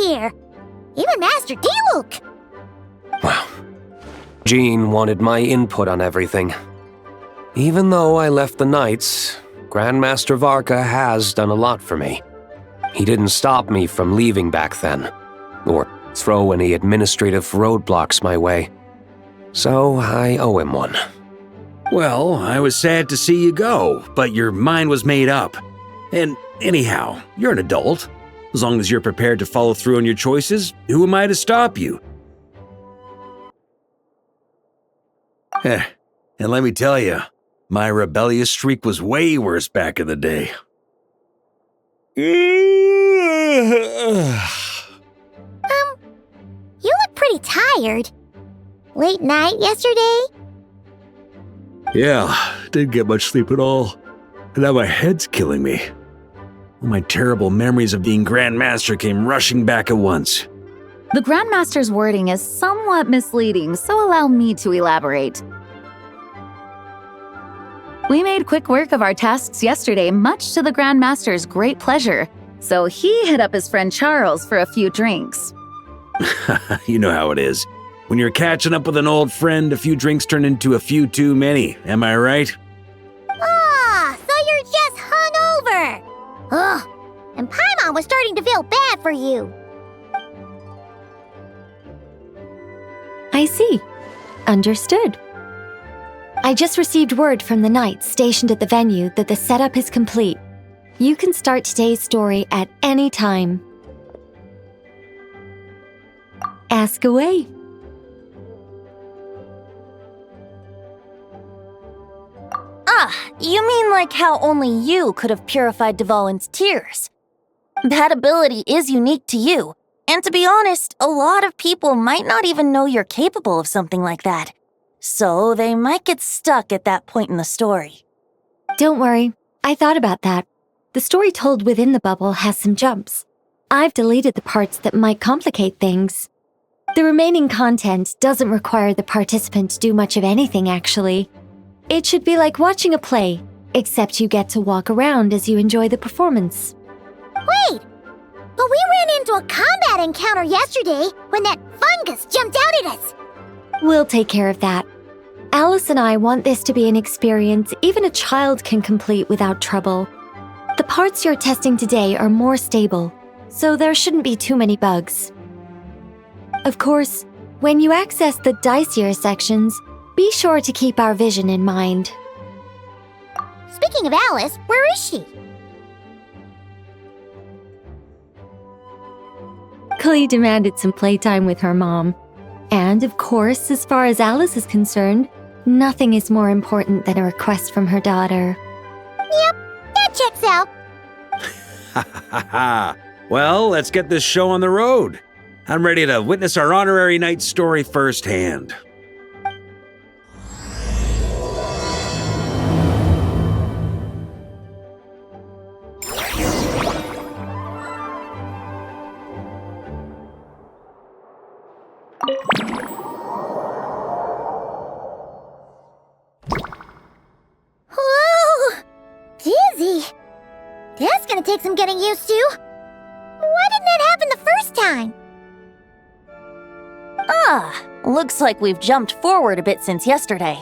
here. Even Master Diluc. Well, Jean wanted my input on everything. Even though I left the Knights, Grandmaster Varka has done a lot for me. He didn't stop me from leaving back then, or throw any administrative roadblocks my way. So I owe him one. Well, I was sad to see you go, but your mind was made up. And anyhow, you're an adult. As long as you're prepared to follow through on your choices, who am I to stop you? And let me tell you, my rebellious streak was way worse back in the day. You look pretty tired. Late night yesterday? Yeah, didn't get much sleep at all. And now my head's killing me. All my terrible memories of being Grandmaster came rushing back at once. The Grandmaster's wording is somewhat misleading, so allow me to elaborate. We made quick work of our tasks yesterday, much to the Grandmaster's great pleasure, so he hit up his friend Charles for a few drinks. You know how it is. When you're catching up with an old friend, a few drinks turn into a few too many, am I right? Ah, so you're just hungover. Ugh, and Paimon was starting to feel bad for you. I see. Understood. I just received word from the Knights stationed at the venue that the setup is complete. You can start today's story at any time. Ask away. You mean like how only you could have purified Dvalin's tears? That ability is unique to you, and to be honest, a lot of people might not even know you're capable of something like that. So they might get stuck at that point in the story. Don't worry, I thought about that. The story told within the bubble has some jumps. I've deleted the parts that might complicate things. The remaining content doesn't require the participant to do much of anything, actually. It should be like watching a play, except you get to walk around as you enjoy the performance. Wait, but we ran into a combat encounter yesterday when that fungus jumped out at us. We'll take care of that. Alice and I want this to be an experience even a child can complete without trouble. The parts you're testing today are more stable, so there shouldn't be too many bugs. Of course, when you access the dicier sections, be sure to keep our vision in mind. Speaking of Alice, where is she? Klee demanded some playtime with her mom. And of course, as far as Alice is concerned, nothing is more important than a request from her daughter. Yep, that checks out. Ha ha ha! Well, let's get this show on the road. I'm ready to witness our honorary knight's story firsthand. Whoa! Dizzy. That's gonna take some getting used to. Why didn't that happen the first time? Looks like we've jumped forward a bit since yesterday.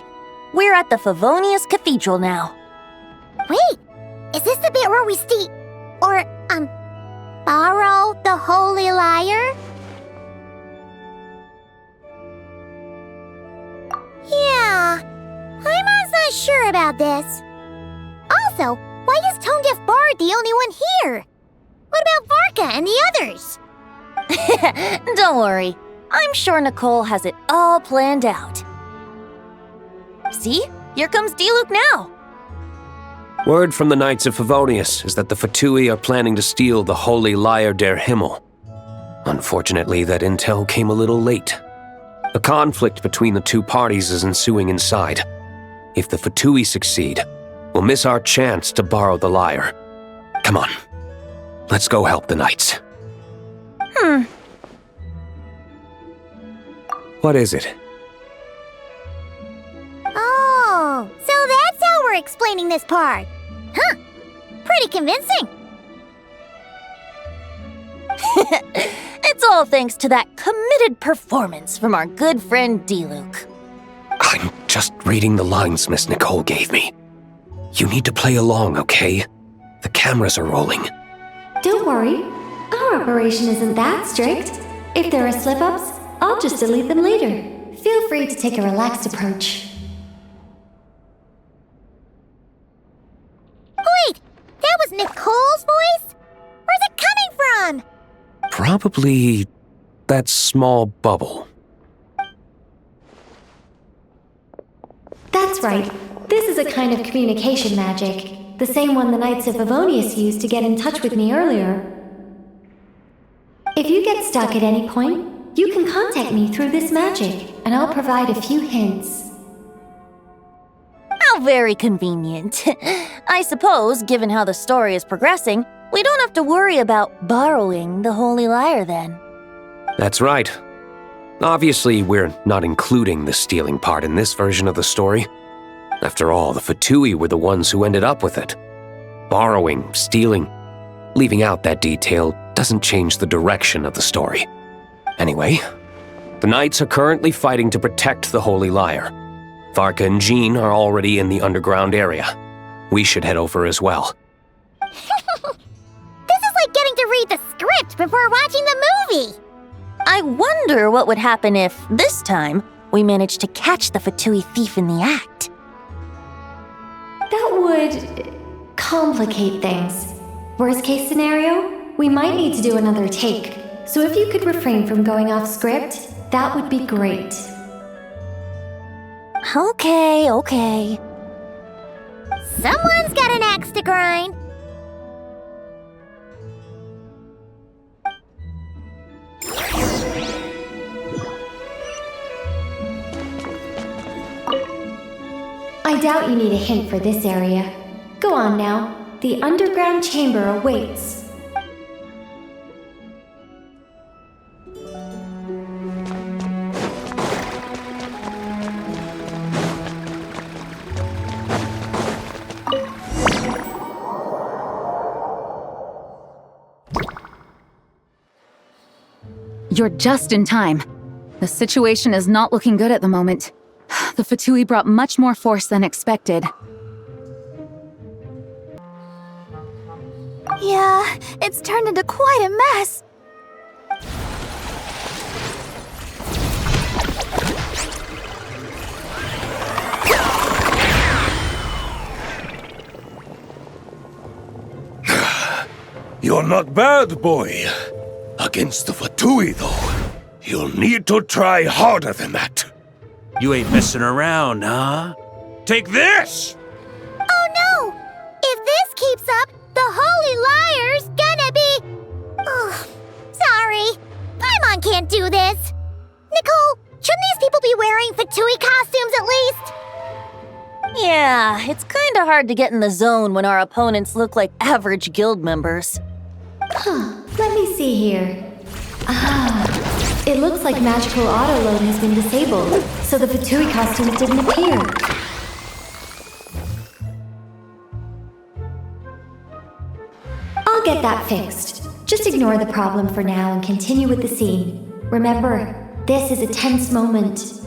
We're at the Favonius Cathedral now. Wait, is this the bit where we borrow the Holy Lyre? Yeah, Paimon's not sure about this. Also, why is Tone Deaf Bard the only one here? What about Varka and the others? Don't worry, I'm sure Nicole has it all planned out. See? Here comes Diluc now! Word from the Knights of Favonius is that the Fatui are planning to steal the Holy Lyre der Himmel. Unfortunately, that intel came a little late. A conflict between the two parties is ensuing inside. If the Fatui succeed, we'll miss our chance to borrow the lyre. Come on, let's go help the Knights. What is it? Oh, so that's how we're explaining this part. Huh, pretty convincing. It's all thanks to that committed performance from our good friend D-Luke. I'm just reading the lines Miss Nicole gave me. You need to play along, okay? The cameras are rolling. Don't worry. Our operation isn't that strict. If there are slip-ups, I'll just delete them later. Feel free to take a relaxed approach. Wait! That was Nicole's voice? Where's it coming from? Probably that small bubble. That's right. This is a kind of communication magic. The same one the Knights of Favonius used to get in touch with me earlier. If you get stuck at any point, you can contact me through this magic, and I'll provide a few hints. How very convenient. I suppose, given how the story is progressing, we don't have to worry about borrowing the Holy Lyre then. That's right. Obviously, we're not including the stealing part in this version of the story. After all, the Fatui were the ones who ended up with it. Borrowing, stealing, leaving out that detail doesn't change the direction of the story. Anyway, the Knights are currently fighting to protect the Holy Lyre. Varka and Jean are already in the underground area. We should head over as well. This is like getting to read the script before watching the movie! I wonder what would happen if, this time, we managed to catch the Fatui thief in the act. That would complicate things. Worst case scenario, we might need to do another take. So if you could refrain from going off script, that would be great. Okay. Someone's got an axe to grind. I doubt you need a hint for this area. Go on now. The underground chamber awaits. You're just in time. The situation is not looking good at the moment. The Fatui brought much more force than expected. Yeah, it's turned into quite a mess. You're not bad, boy. Against the Fatui, though, you'll need to try harder than that. You ain't messing around, huh? Take this! Oh no! If this keeps up, the Holy Lyre's gonna be... Ugh, sorry. Paimon can't do this. Nicole, shouldn't these people be wearing Fatui costumes at least? Yeah, it's kinda hard to get in the zone when our opponents look like average guild members. Let me see here. It looks like magical autoload has been disabled, so the Fatui costumes didn't appear. I'll get that fixed. Just ignore the problem for now and continue with the scene. Remember, this is a tense moment.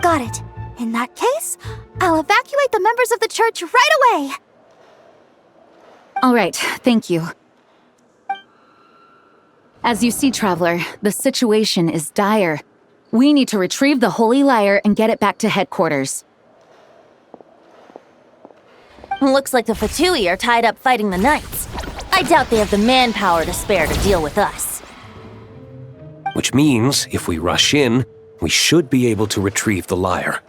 Got it. In that case, I'll evacuate the members of the church right away. All right, thank you. As you see, Traveler, the situation is dire. We need to retrieve the Holy Lyre and get it back to headquarters. Looks like the Fatui are tied up fighting the Knights. I doubt they have the manpower to spare to deal with us. Which means, if we rush in, we should be able to retrieve the lyre.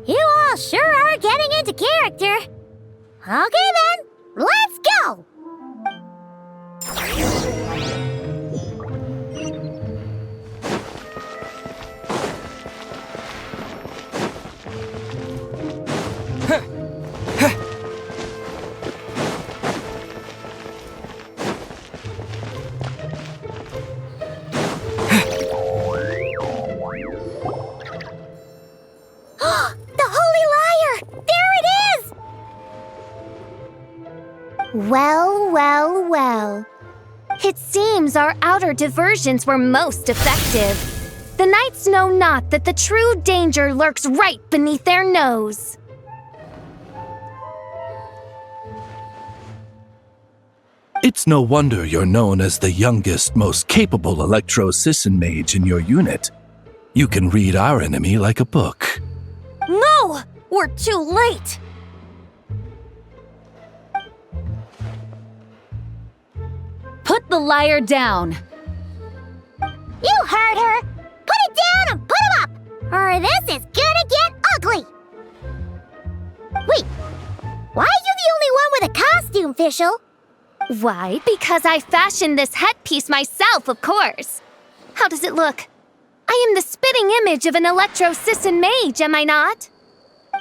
You all sure are getting into character. Okay then, let's go! The Holy Lyre! There it is! Well. It seems our outer diversions were most effective. The knights know not that the true danger lurks right beneath their nose. It's no wonder you're known as the youngest, most capable electro-Sisson mage in your unit. You can read our enemy like a book. No! We're too late! Put the liar down. You heard her! Put it down and put him up! Or this is gonna get ugly! Wait, why are you the only one with a costume, Fischl? Why? Because I fashioned this headpiece myself, of course. How does it look? I am the spitting image of an electro-Sisson mage, am I not?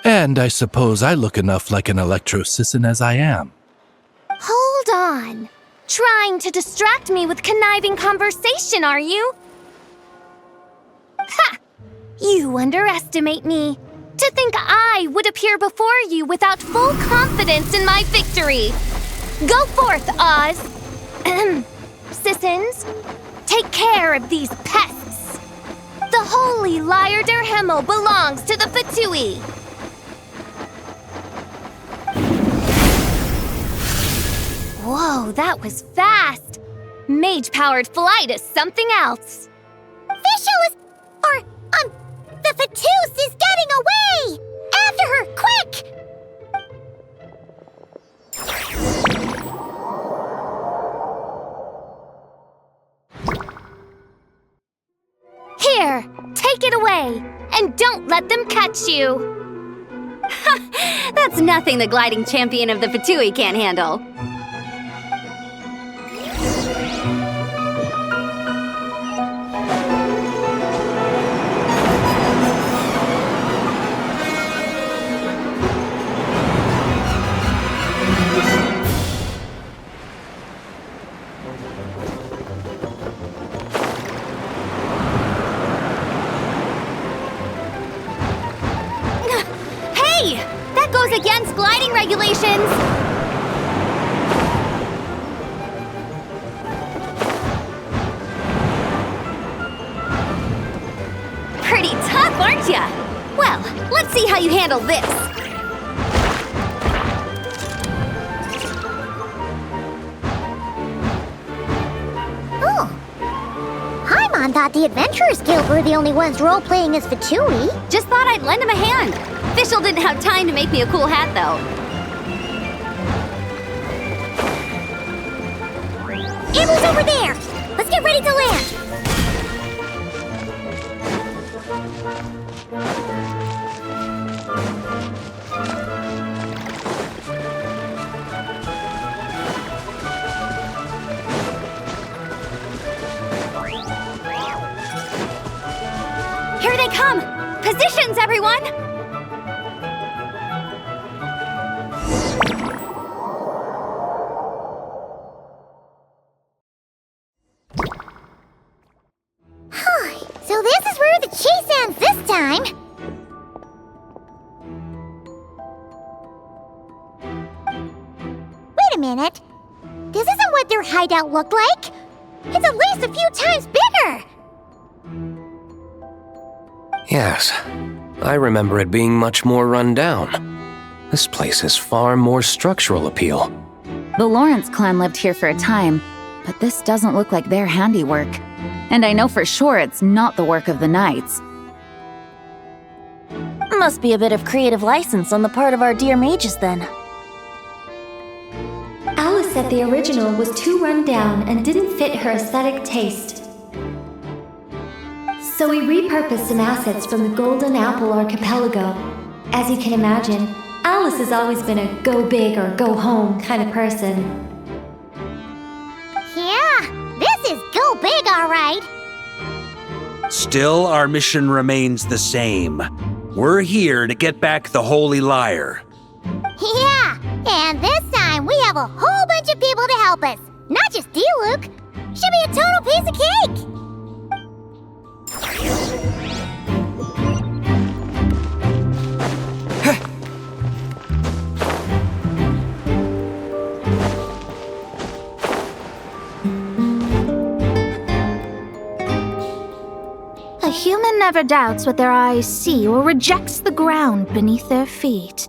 And I suppose I look enough like an electro-Sisson as I am. Hold on. Trying to distract me with conniving conversation, are you? Ha! You underestimate me. To think I would appear before you without full confidence in my victory. Go forth, Oz. Sissons, take care of these pests. The holy Liar der Himmel belongs to the Fatui. Whoa, that was fast. Mage-powered flight is something else. Fischl is... the Fatus is getting away! After her, quick! Here, take it away, and don't let them catch you. That's nothing the gliding champion of the Fatui can't handle. Hey! That goes against gliding regulations! Pretty tough, aren't ya? Well, let's see how you handle this. Oh. Paimon thought the Adventurers Guild were the only ones role-playing as Fatui. Just thought I'd lend him a hand. Fischl didn't have time to make me a cool hat, though. Igloo's over there! Let's get ready to land! Here they come! Positions, everyone! So this is where the chase ends this time! Wait a minute. This isn't what their hideout looked like! It's at least a few times bigger! Yes, I remember it being much more run down. This place has far more structural appeal. The Lawrence clan lived here for a time, but this doesn't look like their handiwork. And I know for sure it's not the work of the knights. Must be a bit of creative license on the part of our dear mages, then. Alice said the original was too run down and didn't fit her aesthetic taste. So we repurposed some assets from the Golden Apple Archipelago. As you can imagine, Alice has always been a go big or go home kind of person. Yeah, this is go big, all right! Still, our mission remains the same. We're here to get back the Holy Liar. Yeah, and this time we have a whole bunch of people to help us. Not just you, Luke. Should be a total piece of cake! never doubts what their eyes see or rejects the ground beneath their feet.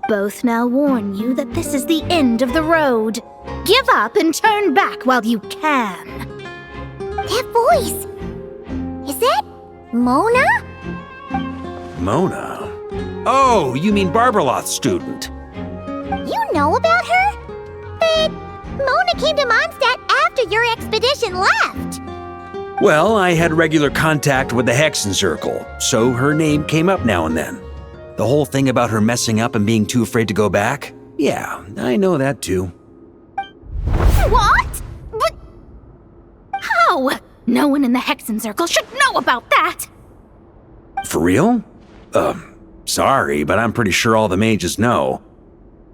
Both now warn you that this is the end of the road. Give up and turn back while you can. That voice! Is that Mona? Mona? Oh, you mean Barbeloth's student. You know about her? But Mona came to Mondstadt after your expedition left. Well, I had regular contact with the Hexen Circle, so her name came up now and then. The whole thing about her messing up and being too afraid to go back? Yeah, I know that too. What? But how? No one in the Hexen Circle should know about that! For real? Sorry, but I'm pretty sure all the mages know.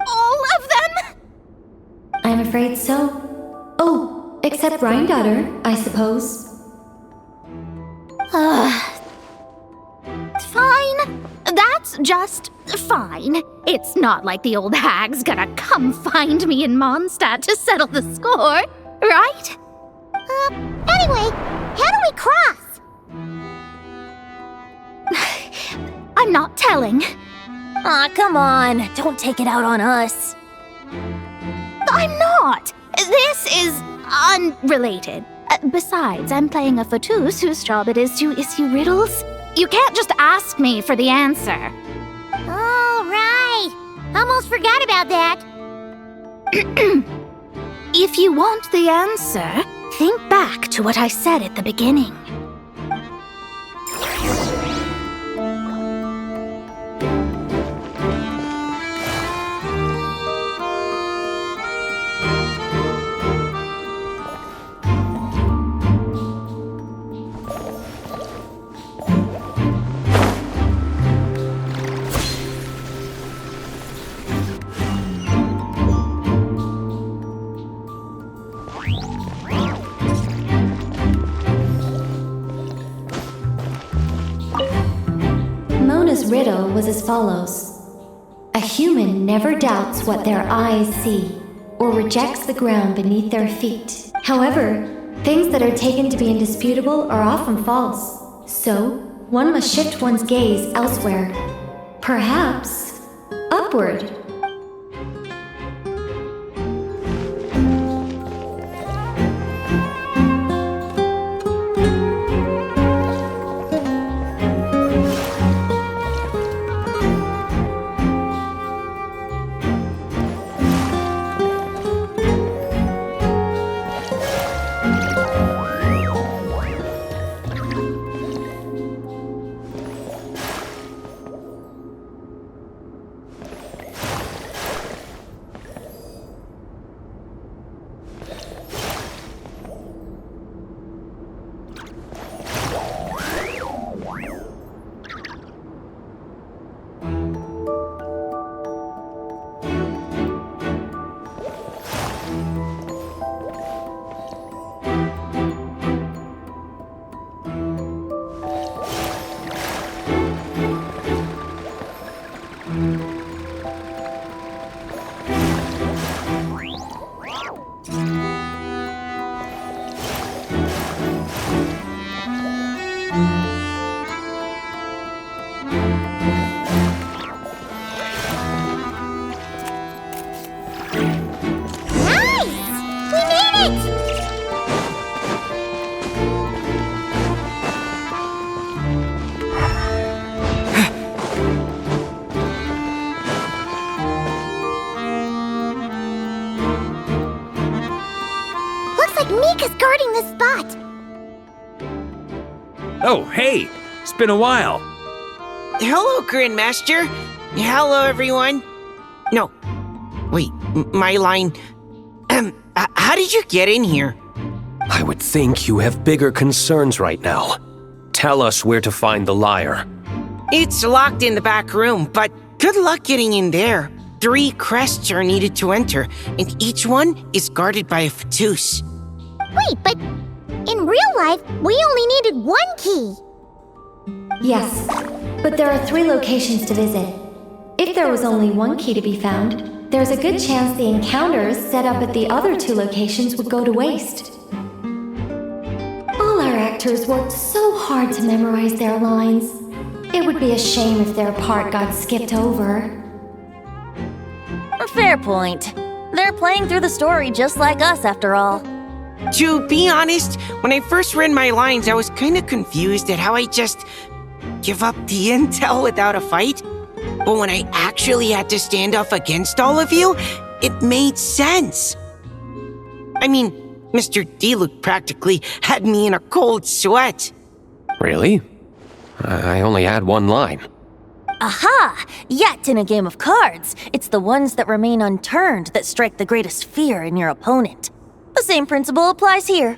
All of them? I'm afraid so. Oh, except Rheindotter, I suppose. Fine. That's just fine. It's not like the old hag's gonna come find me in Mondstadt to settle the score, right? Anyway, how do we cross? I'm not telling. Aw, come on. Don't take it out on us. I'm not. This is unrelated. Besides, I'm playing a fatus whose job it is to issue riddles. You can't just ask me for the answer. Oh, right. Almost forgot about that. If you want the answer, think back to what I said at the beginning. Mona's riddle was as follows. A human never doubts what their eyes see, or rejects the ground beneath their feet. However, things that are taken to be indisputable are often false. So, one must shift one's gaze elsewhere. Perhaps, upward. Mika's guarding this spot. Oh, hey! It's been a while. Hello, Grandmaster. Hello, everyone. No. Wait, my line... how did you get in here? I would think you have bigger concerns right now. Tell us where to find the lyre. It's locked in the back room, but good luck getting in there. 3 crests are needed to enter, and each one is guarded by a fatus. Wait, but in real life, we only needed 1 key. Yes, but there are 3 locations to visit. If there was only 1 key to be found, there's a good chance the encounters set up at the other 2 locations would go to waste. All our activities actors worked so hard to memorize their lines. It would be a shame if their part got skipped over. Fair point. They're playing through the story just like us, after all. To be honest, when I first read my lines, I was kinda confused at how I just give up the intel without a fight. But when I actually had to stand up against all of you, it made sense. I mean, Mr. Diluc practically had me in a cold sweat. Really? I only had one line. Aha! Yet in a game of cards, it's the ones that remain unturned that strike the greatest fear in your opponent. The same principle applies here.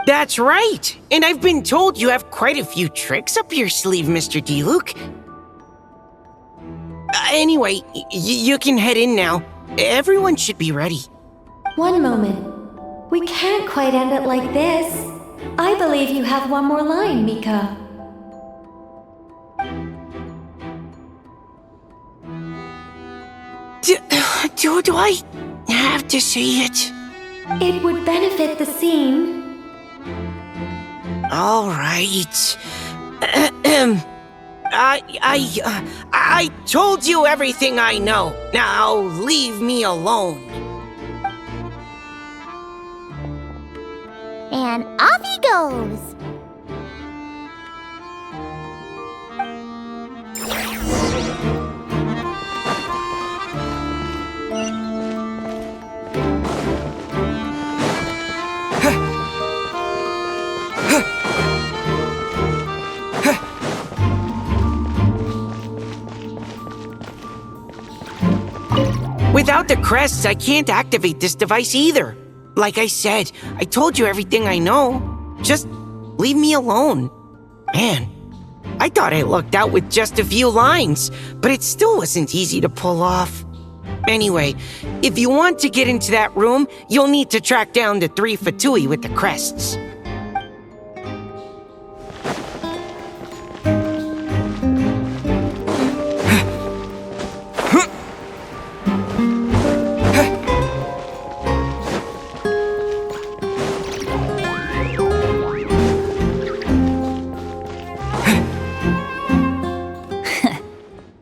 That's right! And I've been told you have quite a few tricks up your sleeve, Mr. Diluc. Anyway, you can head in now. Everyone should be ready. One moment. We can't quite end it like this. I believe you have one more line, Mika. Do I have to say it? It would benefit the scene. All right. I told you everything I know. Now leave me alone. And off he goes. Without the crests, I can't activate this device either. Like I said, I told you everything I know. Just leave me alone. Man, I thought I lucked out with just a few lines, but it still wasn't easy to pull off. Anyway, if you want to get into that room, you'll need to track down the 3 Fatui with the crests.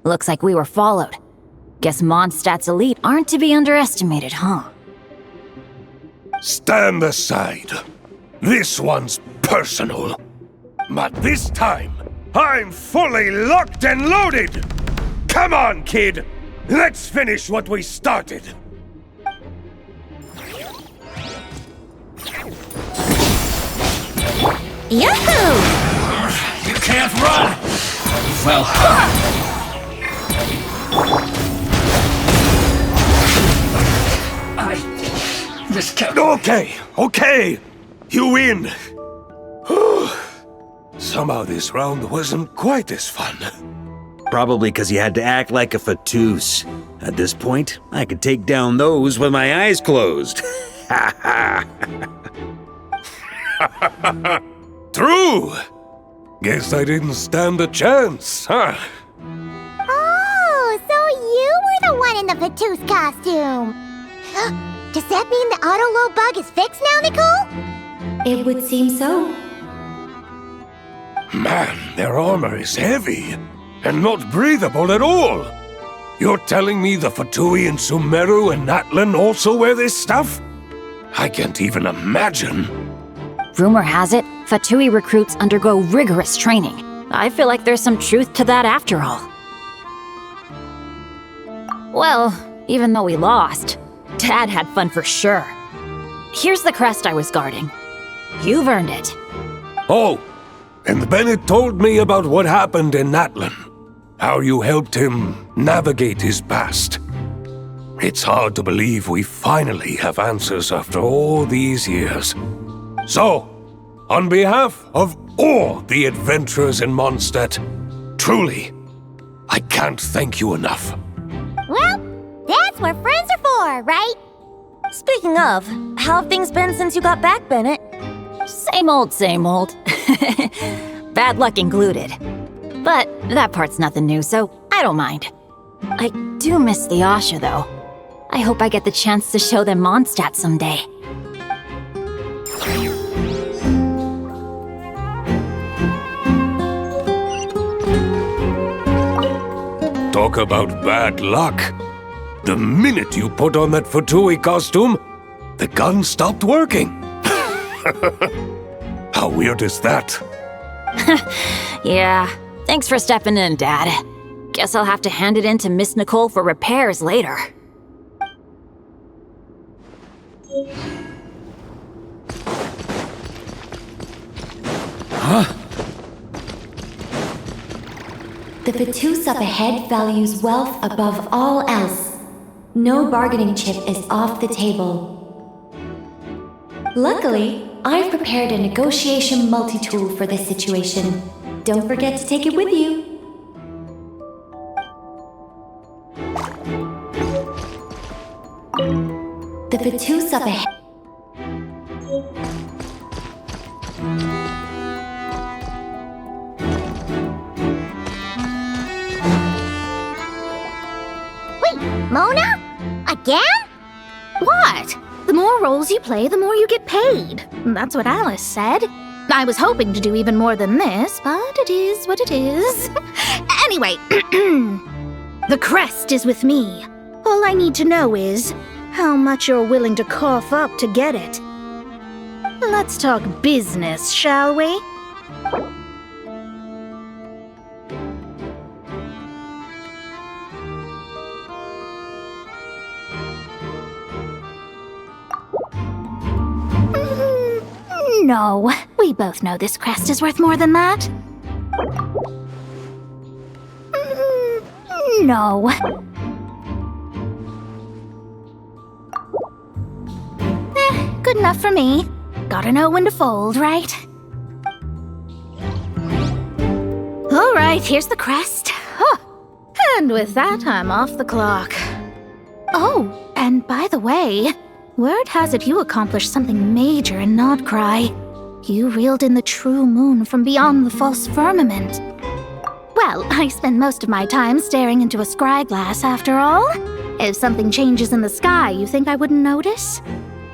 Looks like we were followed. Guess Mondstadt's elite aren't to be underestimated, huh? Stand aside. This one's personal. But this time, I'm fully locked and loaded! Come on, kid! Let's finish what we started! Yahoo! You can't run! Well... I just kept... Okay. You win. Somehow this round wasn't quite as fun. Probably because you had to act like a fatus. At this point, I could take down those with my eyes closed. True! Guess I didn't stand a chance, huh? Oh, so you were the one in the Fatus costume. Does that mean the auto-load bug is fixed now, Nicole? It would seem so. Man, their armor is heavy and not breathable at all. You're telling me the Fatui in Sumeru and Natlan also wear this stuff? I can't even imagine. Rumor has it, Fatui recruits undergo rigorous training. I feel like there's some truth to that after all. Well, even though we lost, Dad had fun for sure. Here's the crest I was guarding. You've earned it. Oh, and Bennett told me about what happened in Natlan. How you helped him navigate his past. It's hard to believe we finally have answers after all these years. So, on behalf of all the adventurers in Mondstadt, truly, I can't thank you enough. Well, that's what friends are for, right? Speaking of, how have things been since you got back, Bennett? Same old, same old. Bad luck included. But that part's nothing new, so I don't mind. I do miss the Asha, though. I hope I get the chance to show them Mondstadt someday. Talk about bad luck. The minute you put on that Fatui costume, the gun stopped working. How weird is that? Yeah, thanks for stepping in, Dad. Guess I'll have to hand it in to Miss Nicole for repairs later. Huh? The Fatus up ahead values wealth above all else. No bargaining chip is off the table. Luckily, I've prepared a negotiation multi-tool for this situation. Don't forget to take it with you. The Fatus up ahead. Wait, Mona? Again? What? The more roles you play, the more you get paid. That's what Alice said. I was hoping to do even more than this, but it is what it is. Anyway, the crest is with me. All I need to know is how much you're willing to cough up to get it. Let's talk business, shall we? No, we both know this crest is worth more than that. No. Good enough for me. Gotta know when to fold, right? All right, here's the crest. Huh. And with that, I'm off the clock. Oh, and by the way, word has it you accomplished something major in Nodcry. You reeled in the true moon from beyond the false firmament. Well, I spend most of my time staring into a scry glass, after all. If something changes in the sky, you think I wouldn't notice?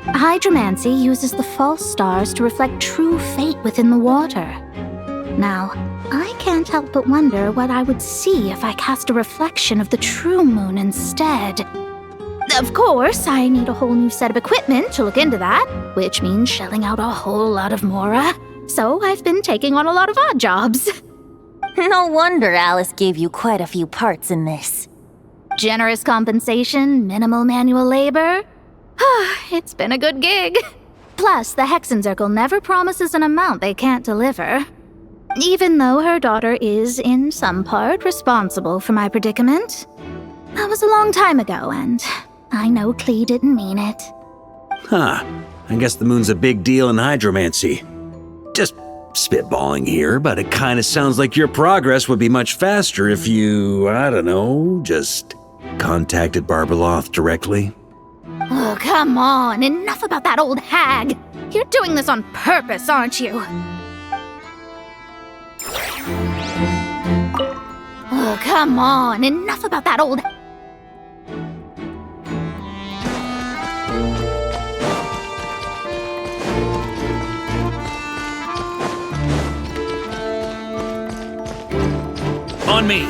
Hydromancy uses the false stars to reflect true fate within the water. Now, I can't help but wonder what I would see if I cast a reflection of the true moon instead. Of course, I need a whole new set of equipment to look into that, which means shelling out a whole lot of mora. So I've been taking on a lot of odd jobs. No wonder Alice gave you quite a few parts in this. Generous compensation, minimal manual labor. It's been a good gig. Plus, the Hexenzirkel never promises an amount they can't deliver. Even though her daughter is, in some part, responsible for my predicament. That was a long time ago, and I know Klee didn't mean it. Huh. I guess the moon's a big deal in hydromancy. Just spitballing here, but it kind of sounds like your progress would be much faster if you, I don't know, just contacted Barbeloth directly. Oh, come on. Enough about that old hag. You're doing this on purpose, aren't you? Oh, come on. Enough about that old... On me!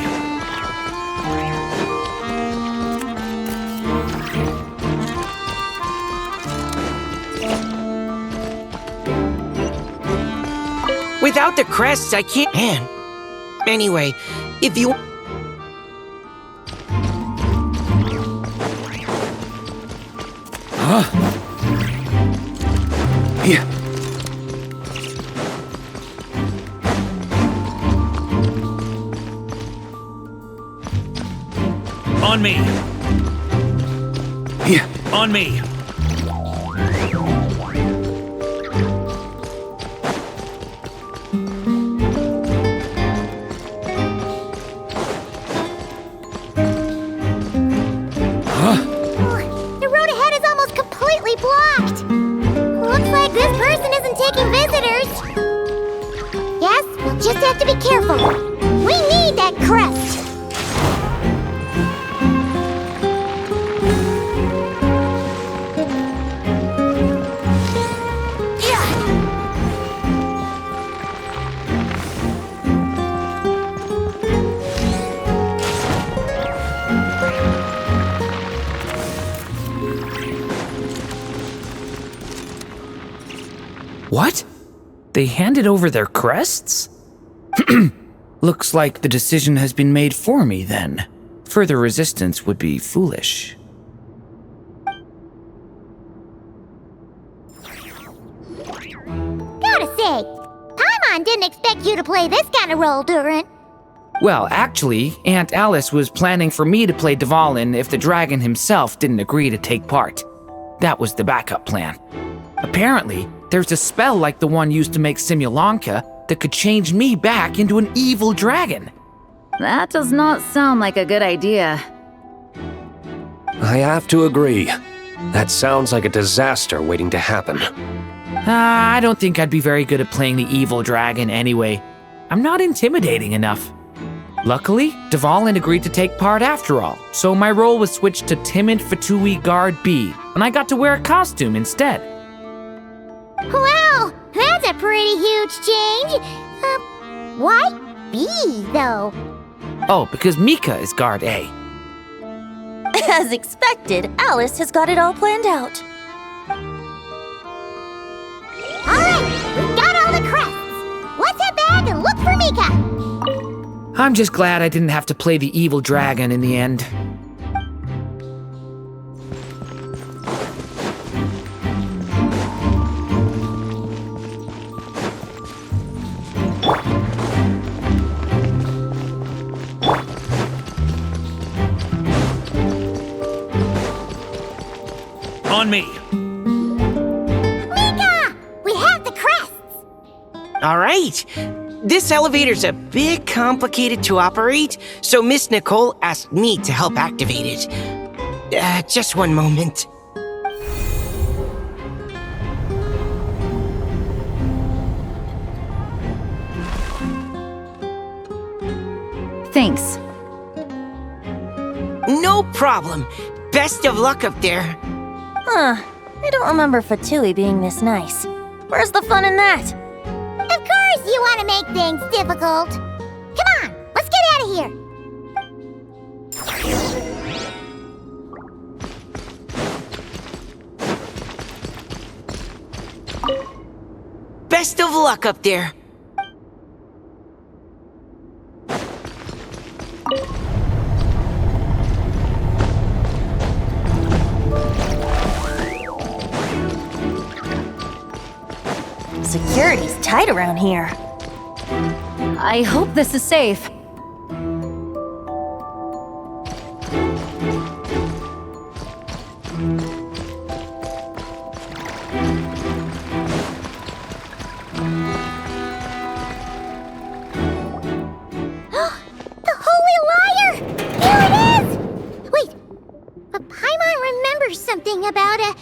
Without the crests, I can't... Man. Anyway, if you... Huh? Yeah. On me. Yeah. On me. The road ahead is almost completely blocked. Looks like this person isn't taking visitors. Yes, we'll just have to be careful. We need that crest. What? They handed over their crests? Looks like the decision has been made for me then. Further resistance would be foolish. Gotta say, Paimon didn't expect you to play this kind of role, Durin. Well, actually, Aunt Alice was planning for me to play Dvalin if the dragon himself didn't agree to take part. That was the backup plan. Apparently, there's a spell like the one used to make Simulanka that could change me back into an evil dragon. That does not sound like a good idea. I have to agree. That sounds like a disaster waiting to happen. I don't think I'd be very good at playing the evil dragon anyway. I'm not intimidating enough. Luckily, Dvalin agreed to take part after all, so my role was switched to timid Fatui Guard B, and I got to wear a costume instead. Wow, that's a pretty huge change. Why B, though? Oh, because Mika is Guard A. As expected, Alice has got it all planned out. Alright, we've got all the crests. Let's head back and look for Mika. I'm just glad I didn't have to play the evil dragon in the end. On me. Mika! We have the crests! All right. This elevator's a bit complicated to operate, so Miss Nicole asked me to help activate it. Just one moment. Thanks. No problem. Best of luck up there. Huh. I don't remember Fatui being this nice. Where's the fun in that? Of course you want to make things difficult. Come on, let's get out of here. Best of luck up there. Security's tight around here. I hope this is safe. The Holy Liar! Here it is! Wait, but Paimon remembers something about a...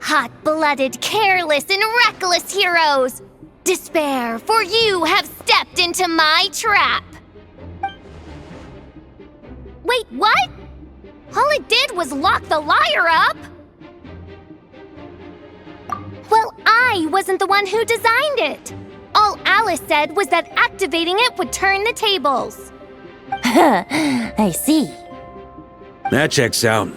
Hot-blooded, careless, and reckless heroes! Despair, for you have stepped into my trap! Wait, what? All it did was lock the liar up! Well, I wasn't the one who designed it! All Alice said was that activating it would turn the tables. I see. That checks out.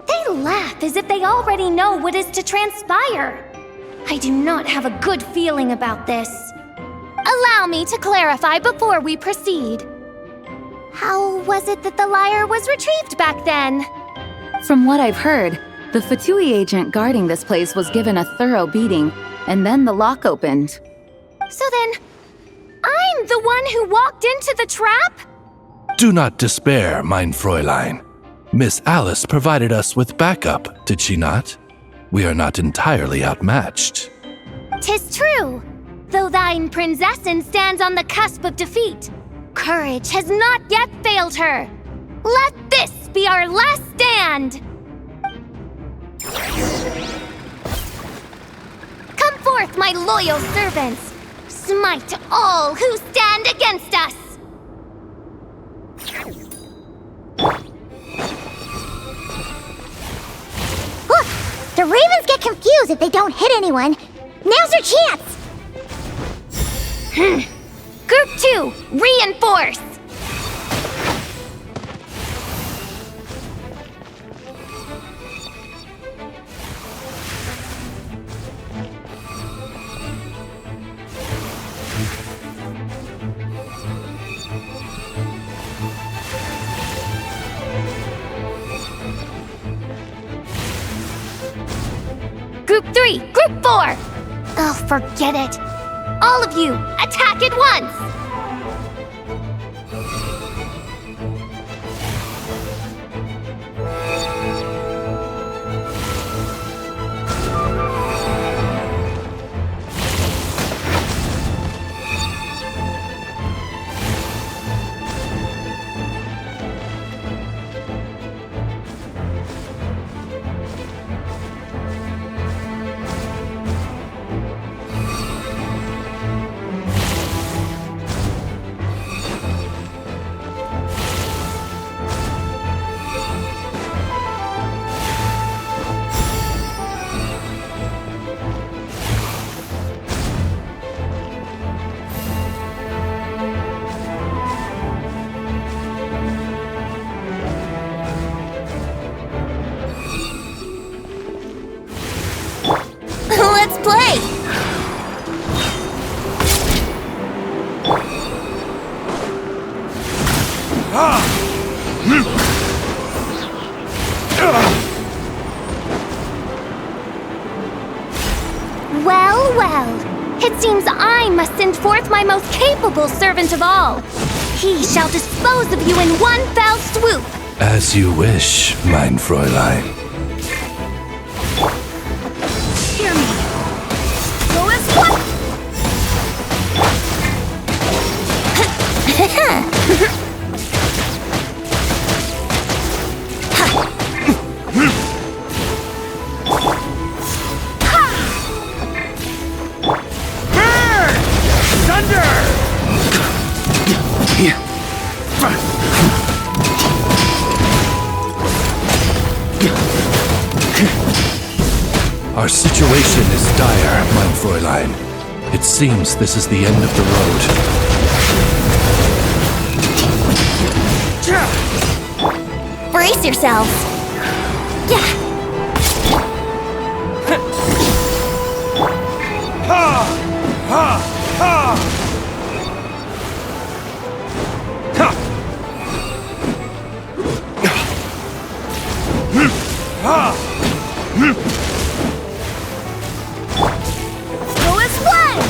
They laugh as if they already know what is to transpire. I do not have a good feeling about this. Allow me to clarify before we proceed. How was it that the liar was retrieved back then? From what I've heard, the Fatui agent guarding this place was given a thorough beating, and then the lock opened. So then, I'm the one who walked into the trap? Do not despair, mein Fräulein. Miss Alice provided us with backup, did she not? We are not entirely outmatched. 'Tis true. Though thine Prinzessin stands on the cusp of defeat, courage has not yet failed her. Let this be our last stand! Come forth, my loyal servants! Smite all who stand against us! Look! The Ravens get confused if they don't hit anyone. Now's their chance! Group 2, reinforce! Group 4! Oh, forget it. All of you, attack at once! Let's play! Well, well. It seems I must send forth my most capable servant of all. He shall dispose of you in one fell swoop. As you wish, mein Fräulein. Hear me. Go as one. Our situation is dire, mein Fräulein. It seems this is the end of the road. Brace yourselves. Yeah. Go as one.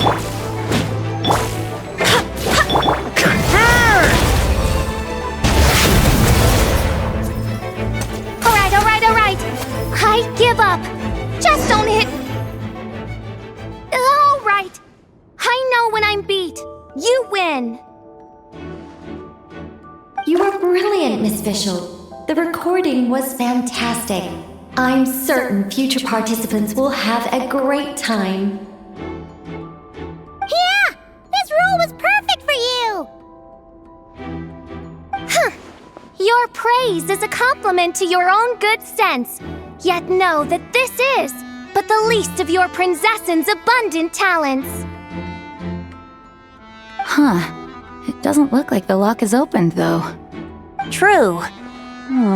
All right. I give up. Just don't hit. All right. I know when I'm beat. You win. You were brilliant, Miss Fischl. The recording was fantastic. I'm certain future participants will have a great time. Yeah! This role was perfect for you! Your praise is a compliment to your own good sense. Yet know that this is but the least of your princess's abundant talents. Huh. It doesn't look like the lock is opened, though. True.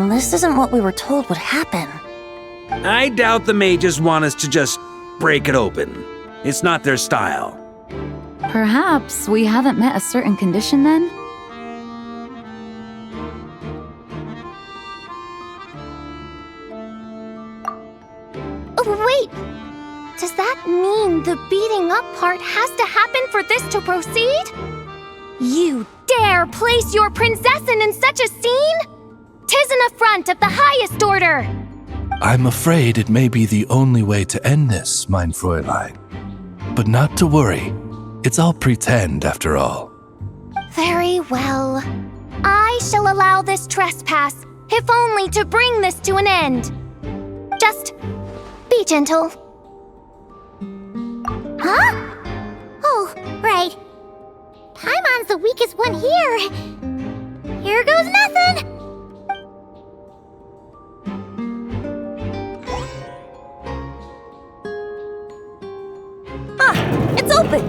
This isn't what we were told would happen. I doubt the mages want us to just break it open. It's not their style. Perhaps we haven't met a certain condition then? Oh, wait! Does that mean the beating up part has to happen for this to proceed? You dare place your princessin in such a scene? 'Tis an affront of the highest order! I'm afraid it may be the only way to end this, mein Fräulein. But not to worry. It's all pretend, after all. Very well. I shall allow this trespass, if only to bring this to an end. Just be gentle. Huh? Oh, right. Paimon's the weakest one here. Here goes nothing! It's open!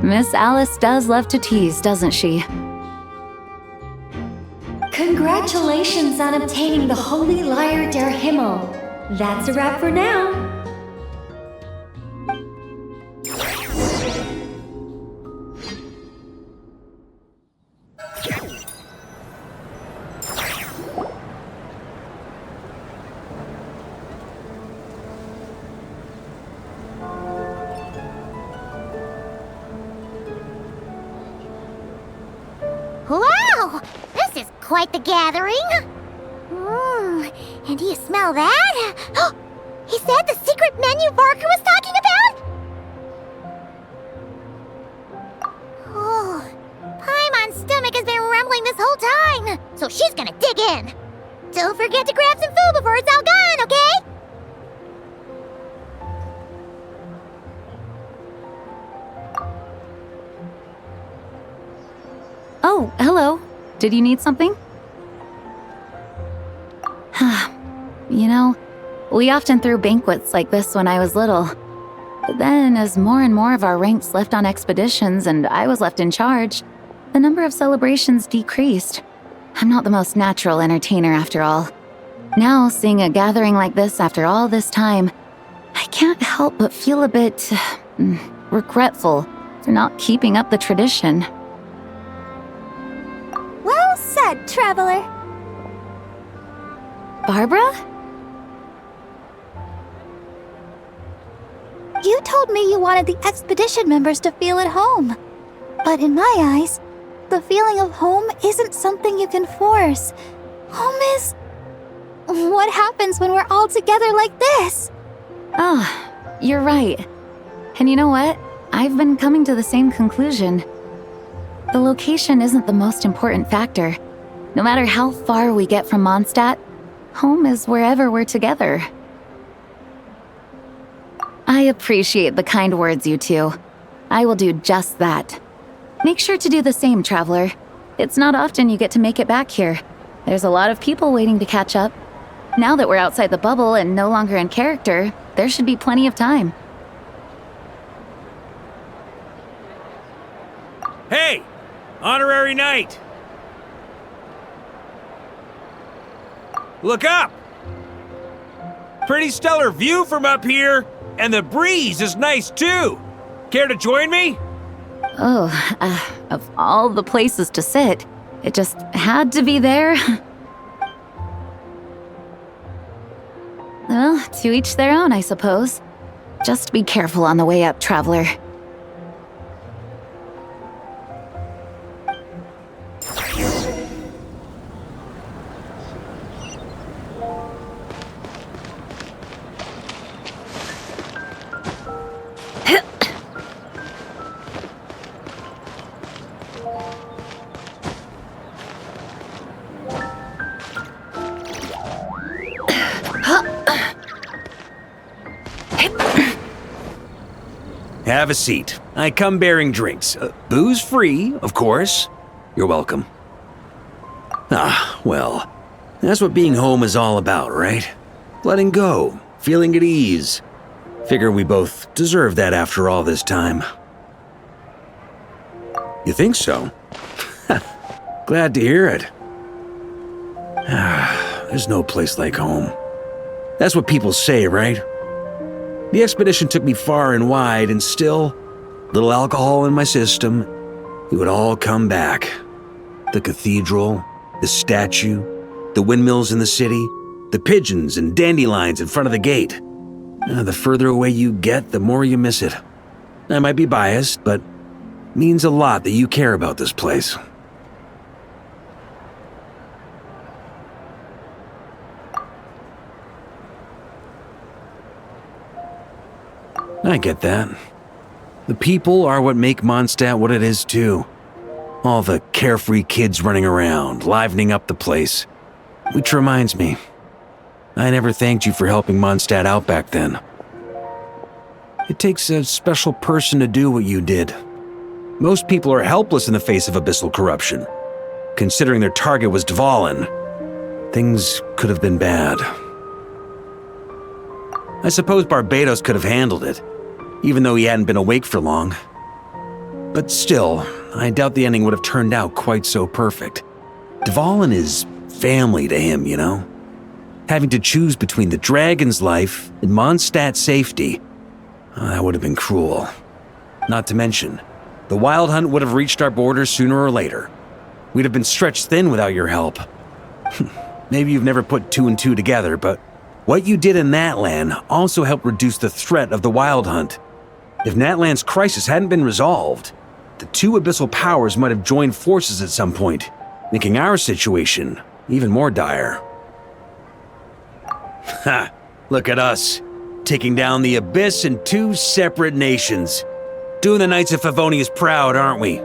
Miss Alice does love to tease, doesn't she? Congratulations on obtaining the Holy Lyre der Himmel. That's a wrap for now. quite the gathering. And do you smell that? Is that the secret menu Barker was talking about? Oh, Paimon's stomach has been rumbling this whole time, so she's gonna dig in. Don't forget to grab some food before it's all gone, okay? Oh, hello. Did you need something? You know, we often threw banquets like this when I was little. But then, as more and more of our ranks left on expeditions and I was left in charge, the number of celebrations decreased. I'm not the most natural entertainer after all. Now, seeing a gathering like this after all this time, I can't help but feel a bit regretful for not keeping up the tradition. Well said, traveler. Barbara? You told me you wanted the expedition members to feel at home. But in my eyes, the feeling of home isn't something you can force. Home is... what happens when we're all together like this? Oh, you're right. And you know what? I've been coming to the same conclusion. The location isn't the most important factor. No matter how far we get from Mondstadt, home is wherever we're together. I appreciate the kind words, you two. I will do just that. Make sure to do the same, traveler. It's not often you get to make it back here. There's a lot of people waiting to catch up. Now that we're outside the bubble and no longer in character, there should be plenty of time. Hey! Honorary Knight! Look up! Pretty stellar view from up here, and the breeze is nice too. Care to join me? Oh, of all the places to sit, it just had to be there. Well, to each their own, I suppose. Just be careful on the way up, traveler. Have a seat. I come bearing drinks. Booze free, of course. You're welcome. Ah, well, that's what being home is all about, right? Letting go, feeling at ease. Figure we both deserve that after all this time. You think so? Glad to hear it. There's no place like home. That's what people say, right? The expedition took me far and wide, and still, little alcohol in my system, it would all come back. The cathedral, the statue, the windmills in the city, the pigeons and dandelions in front of the gate. The further away you get, the more you miss it. I might be biased, but it means a lot that you care about this place. I get that. The people are what make Mondstadt what it is, too. All the carefree kids running around, livening up the place. Which reminds me, I never thanked you for helping Mondstadt out back then. It takes a special person to do what you did. Most people are helpless in the face of abyssal corruption. Considering their target was Dvalin, things could have been bad. I suppose Barbados could have handled it, even though he hadn't been awake for long. But still, I doubt the ending would have turned out quite so perfect. Dvalin is family to him, you know? Having to choose between the dragon's life and Mondstadt's safety, that would have been cruel. Not to mention, the Wild Hunt would have reached our borders sooner or later. We'd have been stretched thin without your help. Maybe you've never put two and two together, but what you did in Natlan also helped reduce the threat of the Wild Hunt. If Natlan's crisis hadn't been resolved, the two abyssal powers might have joined forces at some point, making our situation even more dire. Ha! Look at us, taking down the Abyss in 2 separate nations. Doing the Knights of Favonius proud, aren't we?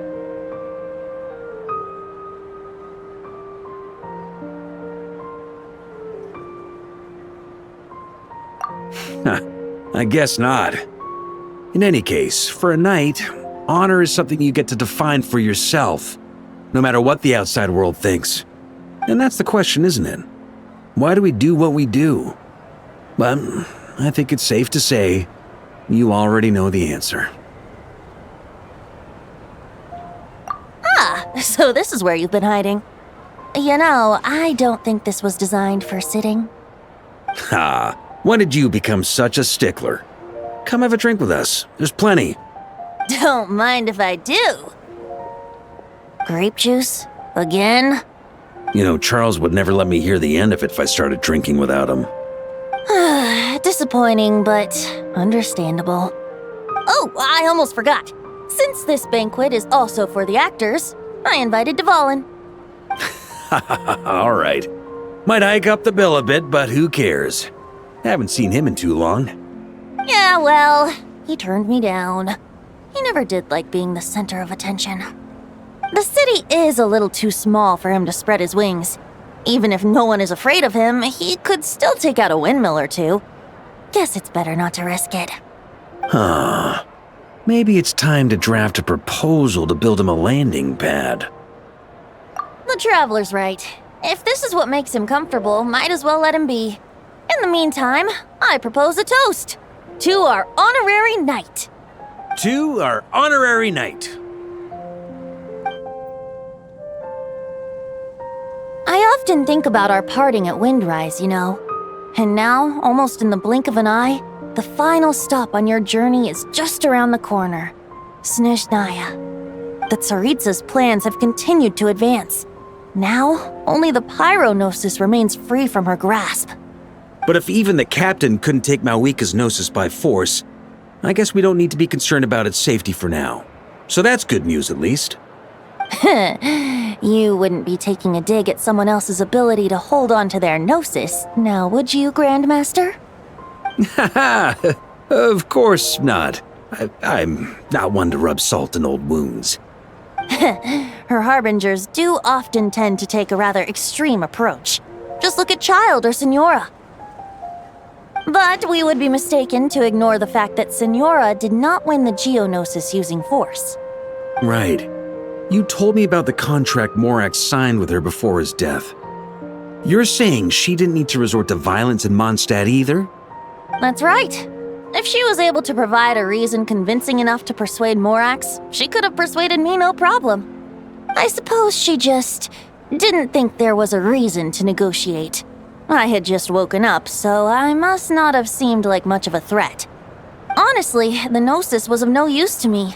I guess not. In any case, for a knight, honor is something you get to define for yourself, no matter what the outside world thinks. And that's the question, isn't it? Why do we do what we do? But I think it's safe to say you already know the answer. So this is where you've been hiding. You know, I don't think this was designed for sitting. Ha! When did you become such a stickler? Come have a drink with us. There's plenty. Don't mind if I do. Grape juice? Again? You know, Charles would never let me hear the end of it if I started drinking without him. Disappointing, but understandable. Oh, I almost forgot. Since this banquet is also for the actors, I invited Dvalin. All right. Might hike up the bill a bit, but who cares? Haven't seen him in too long. Yeah, well, he turned me down. He never did like being the center of attention. The city is a little too small for him to spread his wings. Even if no one is afraid of him, he could still take out a windmill or two. Guess it's better not to risk it. Huh. Maybe it's time to draft a proposal to build him a landing pad. The Traveler's right. If this is what makes him comfortable, might as well let him be. In the meantime, I propose a toast to our honorary knight. To our honorary knight. I often think about our parting at Windrise, you know. And now, almost in the blink of an eye, the final stop on your journey is just around the corner. Snezhnaya. The Tsaritsa's plans have continued to advance. Now, only the Pyronosis remains free from her grasp. But if even the captain couldn't take Malwika's Gnosis by force, I guess we don't need to be concerned about its safety for now. So that's good news, at least. You wouldn't be taking a dig at someone else's ability to hold on to their Gnosis, now would you, Grandmaster? Haha, of course not. I'm not one to rub salt in old wounds. Her harbingers do often tend to take a rather extreme approach. Just look at Child or Senora. But we would be mistaken to ignore the fact that Senora did not win the Geonosis using force. Right. You told me about the contract Morak signed with her before his death. You're saying she didn't need to resort to violence in Mondstadt either? That's right. If she was able to provide a reason convincing enough to persuade Morax, she could have persuaded me no problem. I suppose she just didn't think there was a reason to negotiate. I had just woken up, so I must not have seemed like much of a threat. Honestly, the Gnosis was of no use to me.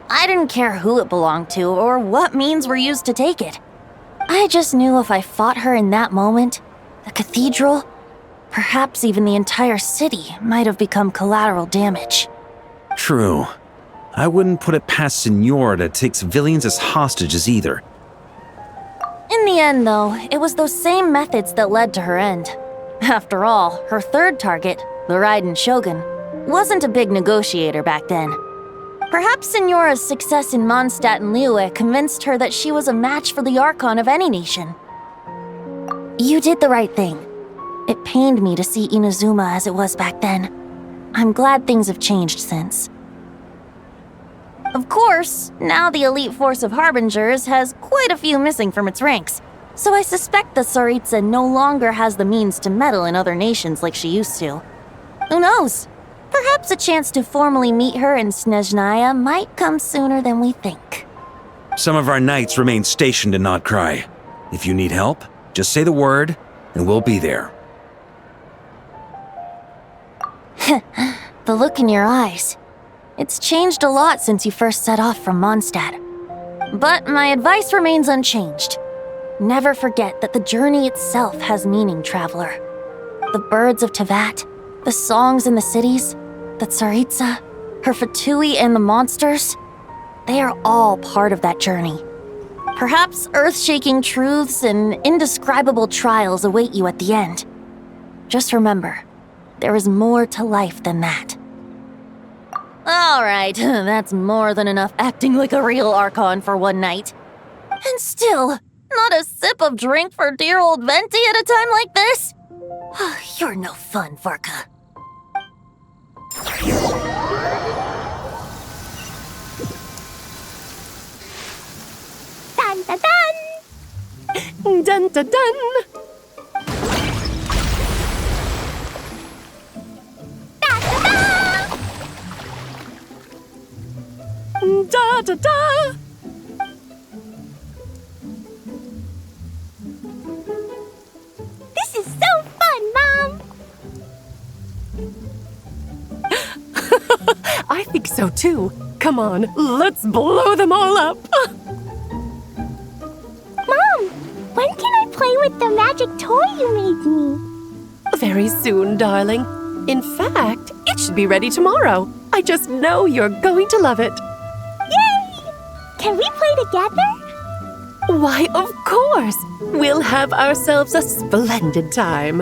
I didn't care who it belonged to or what means were used to take it. I just knew if I fought her in that moment, the cathedral, perhaps even the entire city, might have become collateral damage. True. I wouldn't put it past Senora to take civilians as hostages either. In the end, though, it was those same methods that led to her end. After all, her third target, the Raiden Shogun, wasn't a big negotiator back then. Perhaps Senora's success in Mondstadt and Liyue convinced her that she was a match for the Archon of any nation. You did the right thing. It pained me to see Inazuma as it was back then. I'm glad things have changed since. Of course, now the elite force of Harbingers has quite a few missing from its ranks, so I suspect the Tsaritsa no longer has the means to meddle in other nations like she used to. Who knows? Perhaps a chance to formally meet her in Snezhnaya might come sooner than we think. Some of our knights remain stationed in Notcry. If you need help, just say the word, and we'll be there. The look in your eyes. It's changed a lot since you first set off from Mondstadt. But my advice remains unchanged. Never forget that the journey itself has meaning, traveler. The birds of Tevat, the songs in the cities, the Tsaritsa, her Fatui and the monsters, they are all part of that journey. Perhaps earth-shaking truths and indescribable trials await you at the end. Just remember, there is more to life than that. All right, that's more than enough acting like a real Archon for one night. And still, not a sip of drink for dear old Venti at a time like this? You're no fun, Varka. Dun dun dun! Dun dun dun! Da da da! This is so fun, Mom! I think so too. Come on, let's blow them all up. Mom, when can I play with the magic toy you made me? Very soon, darling. In fact, it should be ready tomorrow. I just know you're going to love it. Yay! Can we play together? Why, of course! We'll have ourselves a splendid time.